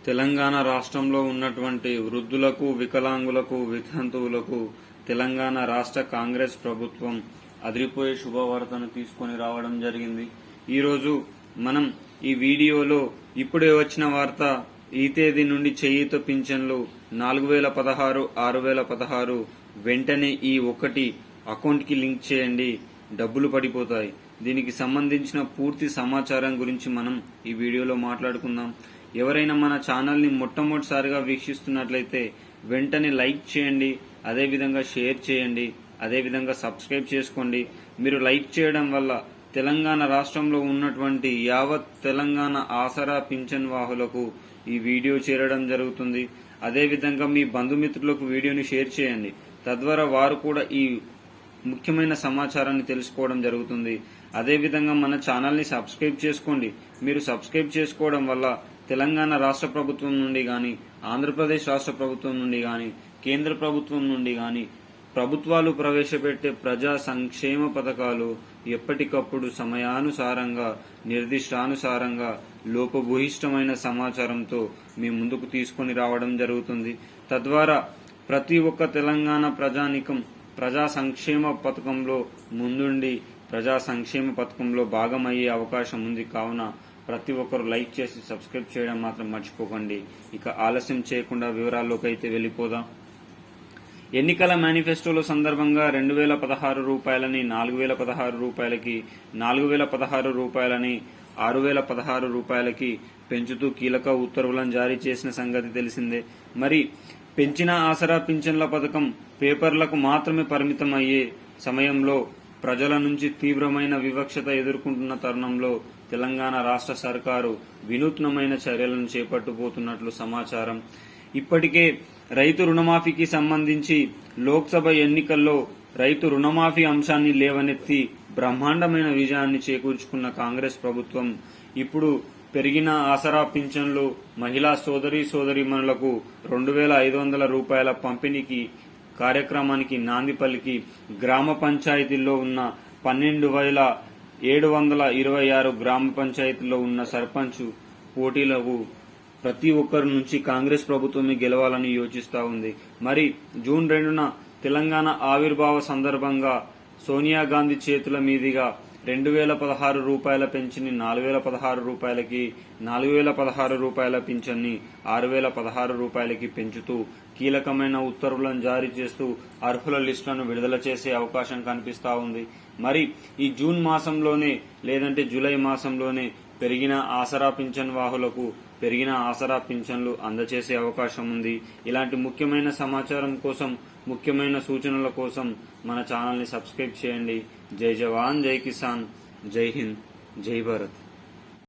తెలంగాణ రాష్ట్రంలో ఉన్నటువంటి వృద్ధులకు, వికలాంగులకు, వితంతువులకు తెలంగాణ రాష్ట్ర కాంగ్రెస్ ప్రభుత్వం అదిరిపోయే శుభవార్తను తీసుకొని రావడం జరిగింది. ఈరోజు మనం ఈ వీడియోలో ఇప్పుడే వచ్చిన వార్త, ఈ తేదీ నుండి చేయూత పింఛన్లు 4016, 6016 వెంటనే ఈ ఒక్కటి అకౌంట్ కి లింక్ చేయండి, డబ్బులు పడిపోతాయి. దీనికి సంబంధించిన పూర్తి సమాచారం గురించి మనం ఈ వీడియోలో మాట్లాడుకుందాం. ఎవరైనా మన ఛానల్ ని మొట్టమొదటిసారిగా వీక్షిస్తున్నట్లయితే వెంటనే లైక్ చేయండి, అదేవిధంగా షేర్ చేయండి, అదేవిధంగా సబ్స్క్రైబ్ చేసుకోండి. మీరు లైక్ చేయడం వల్ల తెలంగాణ రాష్ట్రంలో ఉన్నటువంటి యావత్ తెలంగాణ ఆసరా పింఛన్ వాహులకు ఈ వీడియో చేరడం జరుగుతుంది. అదేవిధంగా మీ బంధుమిత్రులకు వీడియోని షేర్ చేయండి, తద్వారా వారు కూడా ఈ ముఖ్యమైన సమాచారాన్ని తెలుసుకోవడం జరుగుతుంది. అదేవిధంగా మన ఛానల్ ని సబ్స్క్రైబ్ చేసుకోండి. మీరు సబ్స్క్రైబ్ చేసుకోవడం వల్ల తెలంగాణ రాష్ట్ర ప్రభుత్వం నుండి గాని, ఆంధ్రప్రదేశ్ రాష్ట్ర ప్రభుత్వం నుండి గాని, కేంద్ర ప్రభుత్వం నుండి గాని ప్రభుత్వాలు ప్రవేశపెట్టే ప్రజా సంక్షేమ పథకాలు ఎప్పటికప్పుడు సమయానుసారంగా, నిర్దిష్టానుసారంగా లోపభూయిష్టమైన సమాచారంతో మీ ముందుకు తీసుకొని రావడం జరుగుతుంది. తద్వారా ప్రతి ఒక్క తెలంగాణ ప్రజానికం ప్రజా సంక్షేమ పథకంలో ముందుండి ప్రజా సంక్షేమ పథకంలో భాగమయ్యే అవకాశం ఉంది. కావున ప్రతి ఒక్కరు లైక్ చేసి సబ్స్క్రైబ్ చేయడం మాత్రం మర్చిపోకండి. ఇక ఆలస్యం చేయకుండా వివరాల్లోకి అయితే వెళ్ళిపోదాం. ఎన్నికల మేనిఫెస్టోలో సందర్భంగా 2016 రూపాయలని 4016 రూపాయలకి, 4016 రూపాయలని 6016 రూపాయలకి పెంచుతూ కీలక ఉత్తర్వులను జారీ చేసిన సంగతి తెలిసిందే. మరి పెంచిన ఆసరా పింఛన్ల పథకం పేపర్లకు మాత్రమే పరిమితం అయ్యే సమయంలో, ప్రజల నుంచి తీవ్రమైన వివక్షత ఎదుర్కొంటున్న తరుణంలో తెలంగాణ రాష్ట్ర సర్కారు వినూత్నమైన చర్యలను చేపట్టబోతున్నట్లు సమాచారం. ఇప్పటికే రైతు రుణమాఫీకి సంబంధించి లోక్సభ ఎన్నికల్లో రైతు రుణమాఫీ అంశాన్ని లేవనెత్తి బ్రహ్మాండమైన విజయాన్ని చేకూర్చుకున్న కాంగ్రెస్ ప్రభుత్వం ఇప్పుడు పెరిగిన ఆసరా పింఛన్లు మహిళా సోదరీమణులకు 2500 రూపాయల పంపిణీకి కార్యక్రమానికి నాంది పలికి గ్రామ పంచాయతీల్లో ఉన్న 12,726 గ్రామ పంచాయతీల్లో ఉన్న సర్పంచ్ పోటీలకు ప్రతి ఒక్కరి నుంచి కాంగ్రెస్ ప్రభుత్వమే గెలవాలని యోచిస్తా ఉంది. మరి జూన్ 2న తెలంగాణ ఆవిర్భావ సందర్భంగా సోనియా గాంధీ చేతుల మీదుగా 2016 రూపాయల పింఛన్ని 4016 రూపాయలకి, 4016 రూపాయల పింఛన్ని 6016 రూపాయలకి పెంచుతూ కీలకమైన ఉత్తర్వులను జారీ చేస్తూ అర్హుల లిస్టులను విడుదల చేసే అవకాశం కనిపిస్తా ఉంది. మరి ఈ జూన్ మాసంలోనే లేదంటే జూలై మాసంలోనే పెరిగిన ఆసరా పింఛన్ వాహులకు పెరిగిన ఆసరా పింఛన్లు అందజేసే అవకాశం ఉంది. ఇలాంటి ముఖ్యమైన సమాచారం కోసం, ముఖ్యమైన సూచనల కోసం మన ఛానల్ ని సబ్స్క్రైబ్ చేయండి. జై జవాన్, జై కిసాన్, జై హింద్, జై భారత్.